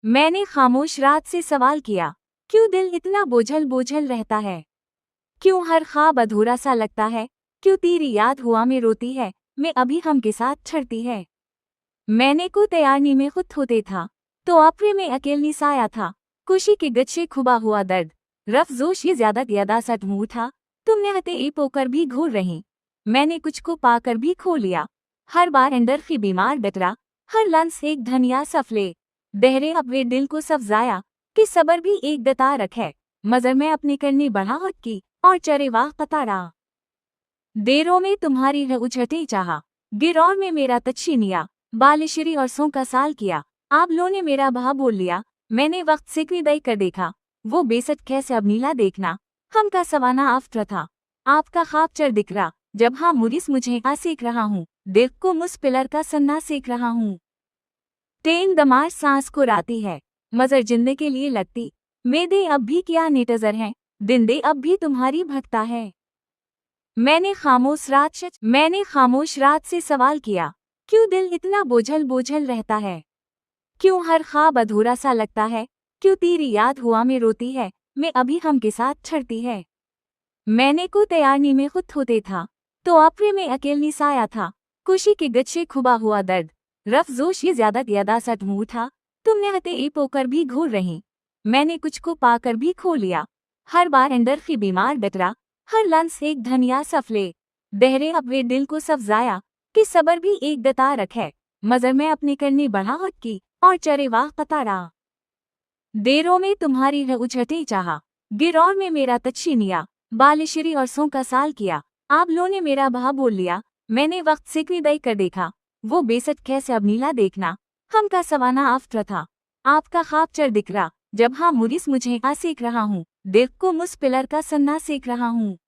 मैंने खामोश रात से सवाल किया, क्यों दिल इतना बोझल बोझल रहता है? क्यों हर ख्वाब अधूरा सा लगता है? क्यों तेरी याद हुआ में रोती है, मैं अभी हम के साथ छड़ती है? मैंने को तैयारनी में खुद होते था, तो आपरे में अकेलनी साया था। खुशी के गच्छे खुबा हुआ दर्द, रफ जोश ये ज्यादा ज्यादा सट मुँह था। तुमने हते ए पोकर भी घूर रही, मैंने कुछ को पाकर भी खो लिया। हर बार अंदर की बीमार डटरा, हर लंस एक धनिया सफले। दहरे अपने दिल को सफजाया, कि सबर भी एक दता रखे। मजर में अपनी करनी बढ़ावट की, और चरे वाह कतारा। देरों में तुम्हारी है उछटे चाहा, गिरौर में मेरा तच्छीनिया। बालिशरी और सो का साल किया, आप लो ने मेरा बहा बोल लिया। मैंने वक्त से दई कर देखा, वो बेसट कैसे अब नीला देखना। हम का सवाना आफ्टर था, आपका ख्वाब चढ़ दिख रहा। जब हाँ मुरिस मुझे आ सेक रहा हूँ, दिल को मुस पिलर का सन्ना सेक रहा हूँ। टेन दमार सांस को राती है, मजर जिंदे के लिए लगती। मेदे अब भी क्या नेटजर हैं, दिन दे अब भी तुम्हारी भक्ता है। मैंने खामोश रात से सवाल किया, क्यों दिल इतना बोझल बोझल रहता है? क्यों हर ख्वाब अधूरा सा लगता है? क्यों तेरी याद हुआ में रोती है, मैं अभी हम के साथ छड़ती है? मैंने को तैयारनी में खुद होते था, तो आपरे में अकेलनी साया था। खुशी के गच्छे खुबा हुआ दर्द, रफ जोश ये ज्यादा सट मुँह था। तुमने हते ए पोकर भी घूर रही, मैंने कुछ को पाकर भी खो लिया। हर बार अंदर की बीमार डटरा, हर लंस एक धनिया सफले। दहरे अपने दिल को सफजाया, कि सबर भी एक दता रखे। मजर में अपनी करनी बढ़ावट की, और चरे वाह कतारा। देरों में तुम्हारी है उछटे चाहा, गिरौर में मेरा तच्छीनिया। बालिशरी और सो का साल किया, आप लो ने मेरा बहा बोल लिया। मैंने वक्त से दई कर देखा, वो बेसट कैसे अब नीला देखना। हम का सवाना आफ्टर था, आपका ख्वाब चढ़ दिख रहा। जब हाँ मुरिस मुझे आ सेक रहा हूँ, दिल को मुस पिलर का सन्ना सेक रहा हूँ।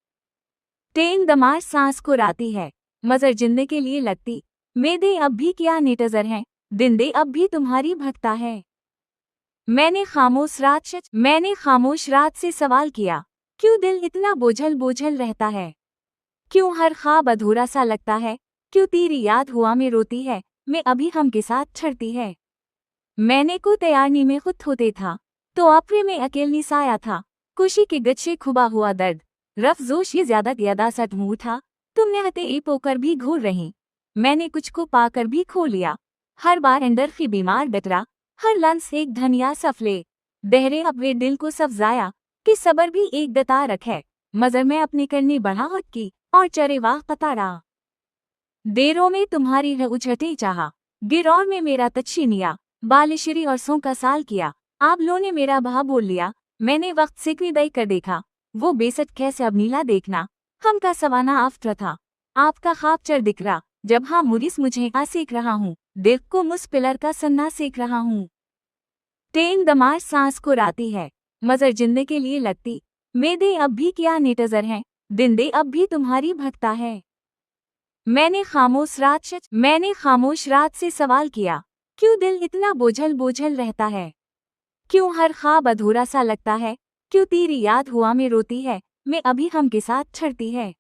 टेन दमार सांस को राती है, मजर जिंदे के लिए लगती। मेदे अब भी क्या नेटजर हैं, दिन दे अब भी तुम्हारी भक्ता है। मैंने खामोश रात से सवाल किया, क्यों दिल इतना बोझल बोझल रहता है? क्यों हर ख्वाब अधूरा सा लगता है? क्यों तेरी याद हुआ में रोती है, मैं अभी हम के साथ छड़ती है? मैंने को तैयारनी में खुद होते था, तो आपरे में अकेलनी साया था। खुशी के गच्छे खुबा हुआ दर्द, रफ जोश ये ज्यादा सट मुँह था। तुमने हते ए पोकर भी घूर रही, मैंने कुछ को पाकर भी खो लिया। हर बार अंदर की बीमार डटरा, हर लंस एक धनिया सफले। दहरे अपने दिल को सफजाया, कि सबर भी एक दता रखे। मजर में अपनी करनी बढ़ावट की, और चरे वाह कतारा। देरों में तुम्हारी है उछटे चाहा, गिरौर में मेरा तच्छीनिया। बालिशरी और सो का साल किया, आप लो ने मेरा बहा बोल लिया। मैंने वक्त से दई कर देखा, वो बेसट कैसे अब नीला देखना। हम का सवाना आफ्टर था, आपका ख्वाब चढ़ दिख रहा। जब हाँ मुरिस मुझे आ सेक रहा हूँ, दिल को मुस पिलर का सन्ना सेक रहा हूँ। टेन दमार सांस को राती है, मजर जिंदे के लिए लगती। मेदे अब भी क्या नेटजर हैं, दिन दे अब भी तुम्हारी भक्ता है। मैंने खामोश रात से सवाल किया, क्यों दिल इतना बोझल बोझल रहता है? क्यों हर ख्वाब अधूरा सा लगता है? क्यों तेरी याद हुआ में रोती है, मैं अभी हम के साथ छड़ती है?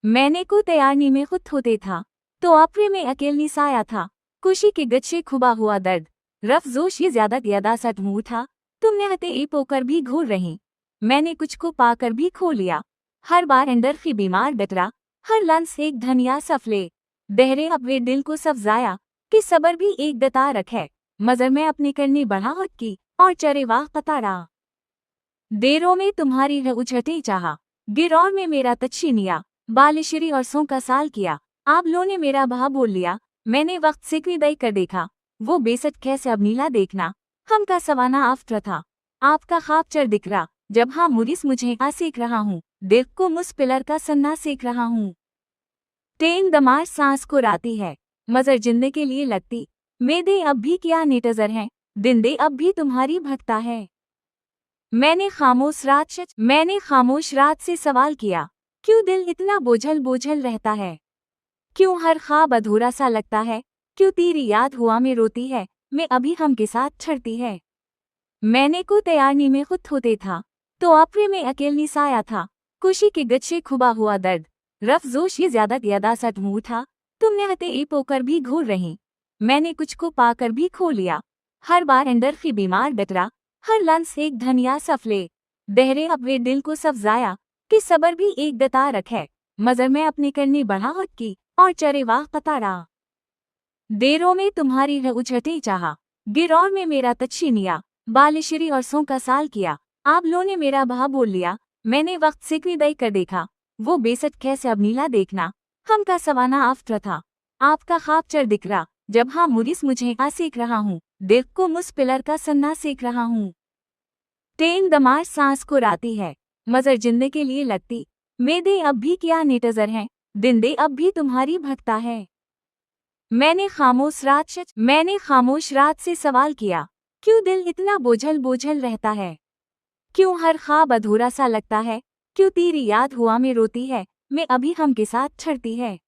मैंने को तैयारनी में खुद होते था, तो आपरे में अकेलनी साया था। खुशी के गच्छे खुबा हुआ दर्द, रफ जोश ये ज्यादा सट मुँह था। तुमने हते ए पोकर भी घूर रही, मैंने कुछ को पाकर भी खो लिया। हर बार अंदर की बीमार डटरा, हर लंस एक धनिया सफले। दहरे अपने दिल को सफजाया, कि सबर भी एक दता रखे। मजर में अपनी करनी बढ़ावट की, और चरे वाह कतारा। देरों में तुम्हारी है उछटे चाहा, गिरौर में मेरा तच्छीनिया। बालिशरी और सो का साल किया, आप लो ने मेरा बहा बोल लिया। मैंने वक्त से दई कर देखा, वो बेसट कैसे अब नीला देखना। हम का सवाना आफ्टर था, आपका ख्वाब चढ़ दिख रहा। जब हाँ मुरिस मुझे आ सेक रहा हूँ, दिल को मुस पिलर का सन्ना सेक रहा हूँ। टेन दमार सांस को राती है, मजर जिंदे के लिए लगती। मेदे अब भी क्या नेटजर हैं, दिन दे अब भी तुम्हारी भक्ता है। मैंने खामोश रात से सवाल किया, क्यों दिल इतना बोझल बोझल रहता है? क्यों हर ख्वाब अधूरा सा लगता है? क्यों तेरी याद हुआ में रोती है, मैं अभी हम के साथ छड़ती है? मैंने को तैयारनी में खुद होते था, तो आपरे में अकेलनी साया था। खुशी के गच्छे खुबा हुआ दर्द, रफ जोश ये ज्यादा सट मुँह था। तुमने हते ए पोकर भी घूर रही, मैंने कुछ को पाकर भी खो लिया। हर बार अंदर की बीमार डकरा, हर लंस एक धनिया सफले। दहरे अब वे दिल को सफजाया, कि सबर भी एक दता रखे। मजर में अपनी करनी बढ़ावट की, और चरे वाह कतारा। देरों में तुम्हारी उछटी चाहा, गिरौर में मेरा तछीनिया। बालिशरी और सो का साल किया, आप लो ने मेरा बहा बोल लिया। मैंने वक्त से दई कर देखा, वो बेसट कैसे अब नीला देखना। हम का सवाना आफ्टर था, आपका ख्वाब चर दिख रहा। जब हाँ मुरिस मुझे आ सीख रहा हूँ, दिल को मुस पिलर का सन्ना सीख रहा हूँ। टेन दमार सांस को राती है, मजर जिंदे के लिए लगती। मेदे अब भी क्या नेटजर हैं, दिन दे अब भी तुम्हारी भटता है। मैंने खामोश रात से सवाल किया, क्यों दिल इतना बोझल बोझल रहता है। क्यों हर ख्वाब अधूरा सा लगता है, क्यों तेरी याद हुआ में रोती है, मैं अभी हम के साथ छड़ती है।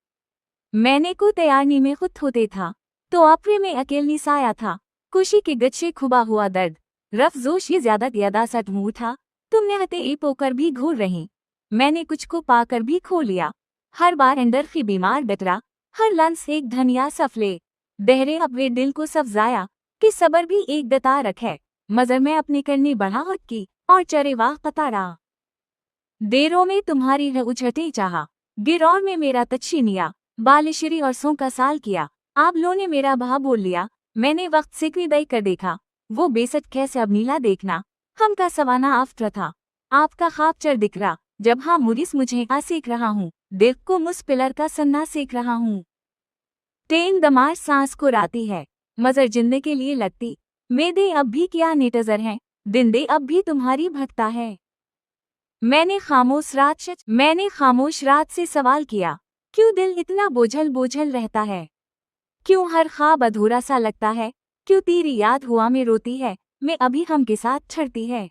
मैंने को तैयारनी में खुद होते था, तो आपरे में अकेलनी साया था। खुशी के गच्छे खुबा हुआ दर्द, रफ जोश ये ज्यादा सट मुँह था। तुमने हते ए पोकर भी घूर रही, मैंने कुछ को पाकर भी खो लिया। हर बार अंदर की बीमार डकरा, हर लंस एक धनिया सफले। दहरे अब वे दिल को सफजाया, कि सबर भी एक दता रखे। मजर में अपनी करनी बढ़ावट की, और चरे वाह कतारा। देरों में तुम्हारी उछटी चाहा, गिरौर में मेरा तछीनिया। बालिशरी और सो का साल किया, आप लो ने मेरा बहा बोल लिया। मैंने वक्त से दई कर देखा, वो बेसट कैसे अब नीला देखना। हम का सवाना आफ्टर था, आपका ख्वाब चर दिख रहा। जब हाँ मुरिस मुझे आ सीख रहा हूँ, दिल को मुस पिलर का सन्ना सीख रहा हूँ। टेन दमार सांस को राती है, मजर जिंदे के लिए लगती। मेदे अब भी क्या नेटजर हैं, दिन दे अब भी तुम्हारी भटता है। मैंने खामोश रात से सवाल किया, क्यों दिल इतना बोझल बोझल रहता है। क्यों हर ख्वाब अधूरा सा लगता है, क्यों तेरी याद हुआ में रोती है, मैं अभी हम के साथ छड़ती है।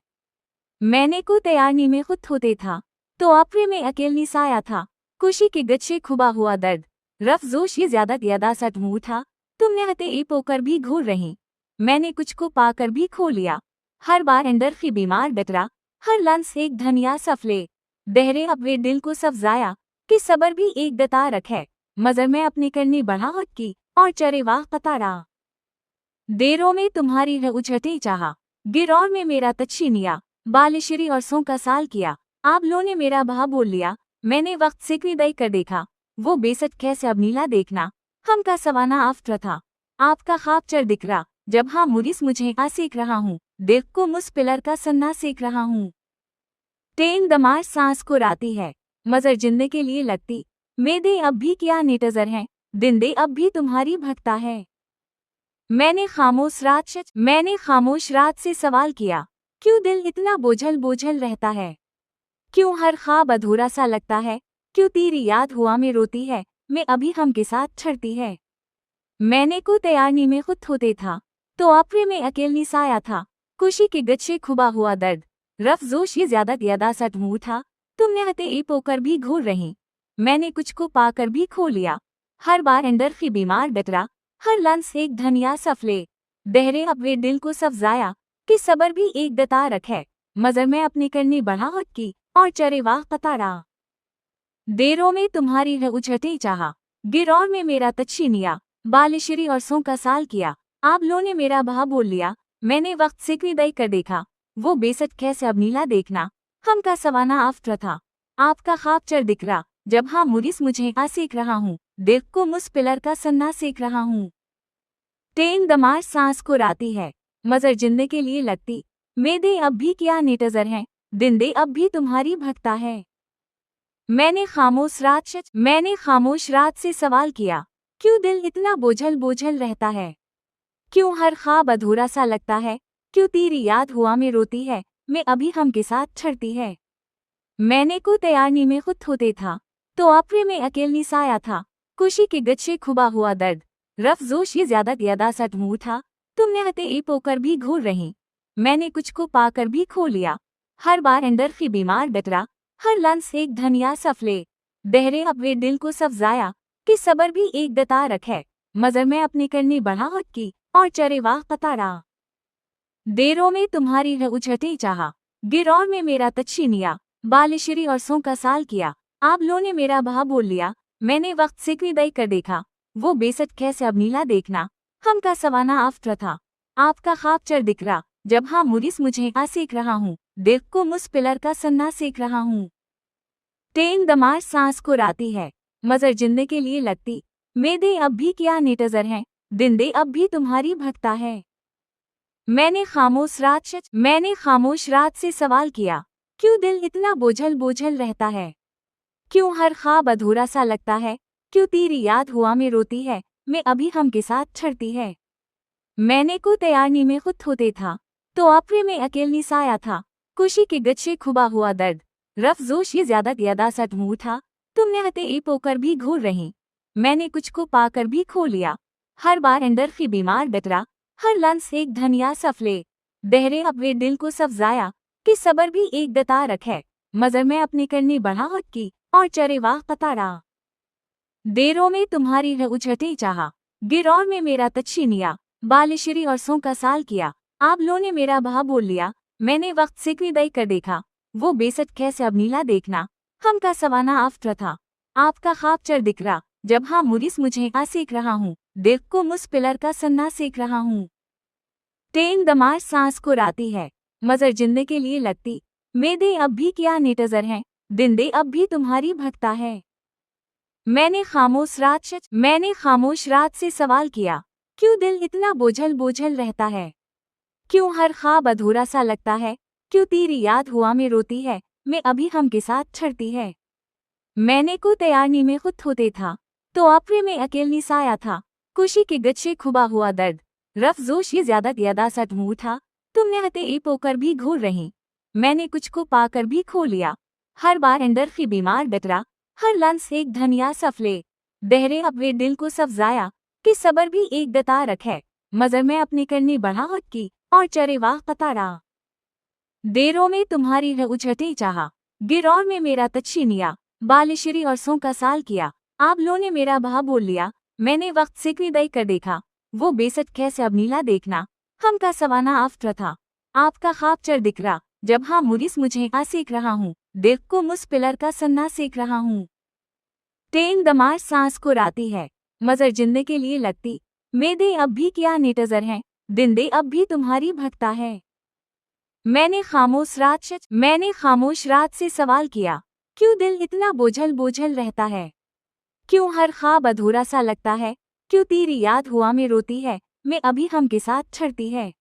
मैंने को तैयारनी में खुद होते था, तो आपरे में अकेलनी साया था। खुशी के गच्छे खुबा हुआ दर्द, रफ जोश ये ज्यादा सट मुँह था। तुमने हते ए पोकर भी घूर रही, मैंने कुछ को पाकर भी खो लिया। हर बार अंदर की बीमार डकरा, हर लंस एक धनिया सफले। दहरे अब वे दिल को सफजाया, कि सबर भी एक दता रखे। मजर में अपनी करनी बढ़ावट की, और चरे वाह कतारा। देरों में तुम्हारी उछटी चाहा, गिरौर में मेरा तछीनिया। बालिशरी और सो का साल किया, आप लो ने मेरा बहा बोल लिया। मैंने वक्त से दई कर देखा, वो बेसट कैसे अब नीला देखना। हम का सवाना आफ्टर था, आपका ख्वाब चर दिख रहा। जब हाँ मुरिस मुझे आ सीख रहा हूँ, दिल को मुस पिलर का सन्ना सीख रहा हूँ। टेन दमार सांस को राती है, मजर जिंदे के लिए लगती। मेदे अब भी क्या नेटजर हैं, दिन दे अब भी तुम्हारी भटता है। मैंने खामोश रात से सवाल किया, क्यों दिल इतना बोझल बोझल रहता है। क्यों हर ख्वाब अधूरा सा लगता है, क्यों तेरी याद हुआ में रोती है, मैं अभी हम के साथ छड़ती है। मैंने को तैयारनी में खुद होते था, तो आपरे में अकेलनी साया था। खुशी के गच्छे खुबा हुआ दर्द, रफ जोश ये ज्यादा सट मुँह था। तुमने हते ए पोकर भी घूर रही, मैंने कुछ को पाकर भी खो लिया। हर बार अंदर की बीमार डकरा, हर लंस एक धनिया सफले। दहरे अब वे दिल को सफजाया, कि सबर भी एक दता रखे। मजर में अपनी करनी बढ़ावट की, और चरे वाह कतारा। देरों में तुम्हारी उछटी चाहा, गिरौर में मेरा तछीनिया। बालिशरी और सो का साल किया, आप लो ने मेरा बहा बोल लिया। मैंने वक्त से दई कर देखा, वो बेसट कैसे अब नीला देखना। हम का सवाना आफ्टर था, आपका ख्वाब चर दिख रहा। जब हाँ मुरिस मुझे आ सीख रहा हूँ, दिल को मुस पिलर का सन्ना सीख रहा हूँ। टेन दमार सांस को राती है, मजर जिंदे के लिए लगती। मेदे अब भी क्या नेटजर हैं, दिन दे अब भी तुम्हारी भटता है। मैंने खामोश रात से सवाल किया, क्यों दिल इतना बोझल बोझल रहता है। क्यों हर ख्वाब अधूरा सा लगता है, क्यों तेरी याद हुआ में रोती है, मैं अभी हम के साथ छड़ती है। मैंने को तैयारनी में खुद होते था, तो आपरे में अकेलनी साया था। खुशी के गच्छे खुबा हुआ दर्द, रफ जोश ये ज्यादा सट मुँह था। तुमने हते ए पोकर भी घूर रही, मैंने कुछ को पाकर भी खो लिया। हर बार अंदर की बीमार डकरा, हर लंस एक धनिया सफले। दहरे अब वे दिल को सफजाया, कि सबर भी एक दता रखे। मजर में अपनी करनी बढ़ावट की, और चरे वाह कतारा। देरों में तुम्हारी उछटी चाहा, गिरौर में मेरा तछीनिया। बालिशरी और सो का साल किया, आप लो ने मेरा बहा बोल लिया। मैंने वक्त से दई कर देखा, वो बेसट कैसे अब नीला देखना। हम का सवाना आफ्टर था, आपका ख्वाब चढ़ दिखरा, जब हाँ मुरिस मुझे आ सेक रहा हूँ, दिल को मुझ पिलर का सन्ना सेक रहा हूँ। ट्रेन दमार सांस को राती है, मजर जिंदे के लिए लगती, मेदे अब भी क्या नेटजर हैं, दिन दे अब भी तुम्हारी भक्ता है। मैंने खामोश रात से सवाल किया, क्यों दिल इतना बोझल बोझल रहता है, क्यों हर ख्वाब अधूरा सा लगता है, क्यों तेरी याद हुआ में रोती है, मैं अभी हम के साथ छड़ती है। मैंने को तैयारनी में खुद होते था, तो आपरे में अकेलनी साया था, खुशी के गच्छे खुबा हुआ दर्द, रफ जोश ये ज्यादा सट मुँह था, तुमने हते ए पोकर भी घूर रही, मैंने कुछ को पाकर भी खो लिया, हर बार अंदर की बीमार डटरा, हर लंस एक धनिया सफले, दहरे अपने दिल को सफजाया, कि सबर भी एक दता रखे, मजर में अपनी करनी बढ़ावट की, और चरे वाह कतारा। देरों में तुम्हारी है उछटे चाहा, गिरौर में मेरा तच्छीनिया, बालिशरी और सो का साल किया, आप लो ने मेरा बहा बोल लिया, मैंने वक्त से दई कर देखा, वो बेसट कैसे अब नीला देखना, हम का सवाना आफ्टर था, आपका ख्वाब चढ़ दिखरा, जब हाँ मुरिस मुझे आ सेक रहा हूँ, दिल को मुझ पिलर का सन्ना सेक रहा हूँ। ट्रेन दमार सांस को राती है, मजर जिंदे के लिए लगती, मेदे अब भी क्या नेटजर हैं, दिन दे अब भी तुम्हारी भक्ता है। मैंने खामोश रात से सवाल किया, क्यों दिल इतना बोझल बोझल रहता है, क्यों हर ख्वाब अधूरा सा लगता है, क्यों तेरी याद हुआ में रोती है, मैं अभी हम के साथ छड़ती है। मैंने को तैयारनी में खुद होते था, तो आपरे में अकेलनी साया था, खुशी के गच्छे खुबा हुआ दर्द, रफ जोश ये ज्यादा सट मुँह था, तुमने हते ए पोकर भी घूर रही, मैंने कुछ को पाकर भी खो लिया, हर बार अंदर की बीमार डटरा, हर लंस एक धनिया सफले, दहरे अपने दिल को सफजाया, कि सबर भी एक दता रखे, मजर में अपनी करनी बढ़ावट की, और चरे वाह कतारा। देरों में तुम्हारी है उछटे चाहा, गिरौर में मेरा तच्छीनिया, बालिशरी और सो का साल किया, आप लो ने मेरा बहा बोल लिया, मैंने वक्त से दई कर देखा, वो बेसट कैसे अब नीला देखना, हम का सवाना आफ्टर था, आपका ख्वाब चढ़ दिखरा, जब हाँ मुरिस मुझे आ सेक रहा हूँ, दिल को मुझ पिलर का सन्ना सेक रहा हूँ। ट्रेन दमार सांस को राती है, मजर जिंदे के लिए लगती, मेदे अब भी क्या नेटजर हैं, दिन दे अब भी तुम्हारी भक्ता है। मैंने खामोश रात से सवाल किया, क्यों दिल इतना बोझल बोझल रहता है, क्यों हर ख्वाब अधूरा सा लगता है, क्यों तेरी याद हुआ में रोती है, मैं अभी हम के साथ छड़ती है।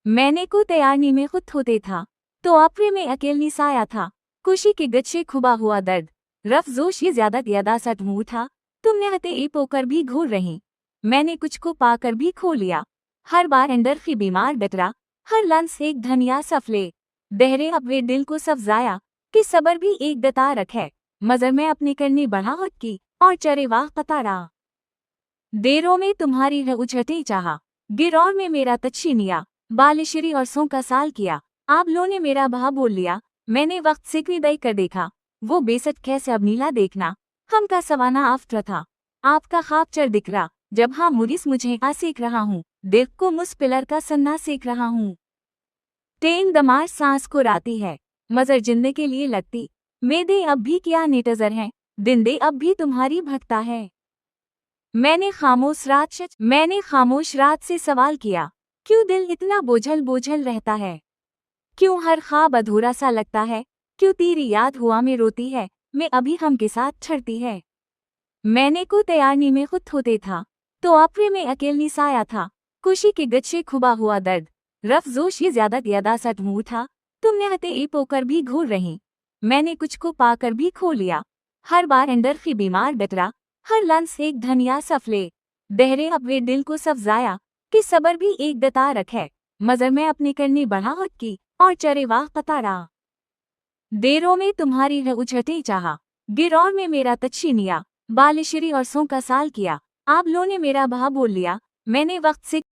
मैंने को तैयारनी में खुद होते था, तो आपरे में अकेलनी साया था, खुशी के गच्छे खुबा हुआ दर्द, रफ जोश ये ज्यादा सट मुँह था, तुमने हते ए पोकर भी घूर रही, मैंने कुछ को पाकर भी खो लिया, हर बार अंदर की बीमार डटरा, हर लंस एक धनिया सफले, दहरे अपने दिल को सफजाया, कि सबर भी एक दता रखे, मजर में अपनी करनी बढ़ावट की, और चरे वाह कतारा। देरों में तुम्हारी है उछटे चाहा, गिरौर में मेरा तच्छीनिया, बालिशरी और सो का साल किया, आप लो ने मेरा बहा बोल लिया, मैंने वक्त से दई कर देखा, वो बेसट कैसे अब नीला देखना, हम का सवाना आफ्टर था, आपका ख्वाब चढ़ दिखरा, जब हाँ मुरिस मुझे आ सेक रहा हूँ, दिल को मुझ पिलर का सन्ना सेक रहा हूँ। ट्रेन दमार सांस को राती है, मजर जिंदे के लिए लगती, मेदे अब भी क्या नेटजर हैं, दिन दे अब भी तुम्हारी भक्ता है। मैंने खामोश रात से सवाल किया, क्यों दिल इतना बोझल बोझल रहता है, क्यों हर ख्वाब अधूरा सा लगता है, क्यों तेरी याद हुआ में रोती है, मैं अभी हम के साथ छड़ती है। मैंने को तैयारनी में खुद होते था, तो आपरे में अकेलनी साया था, खुशी के गच्छे खुबा हुआ दर्द, रफ जोश ये ज्यादा सट मुँह था, तुमने हते ए पोकर भी घूर रही, मैंने कुछ को पाकर भी खो लिया, हर बार अंदर की बीमार डटरा, हर लंस एक धनिया सफले, दहरे अपने दिल को सफजाया, कि सबर भी एक दता रखे, मजर में अपनी करनी बढ़ावट की, और चरे वाह कतारा। देरों में तुम्हारी है उछटे चाहा, गिरौर में मेरा तच्छीनिया, बालिशरी और सो का साल किया, आप लो ने मेरा बहा बोल लिया, मैंने वक्त से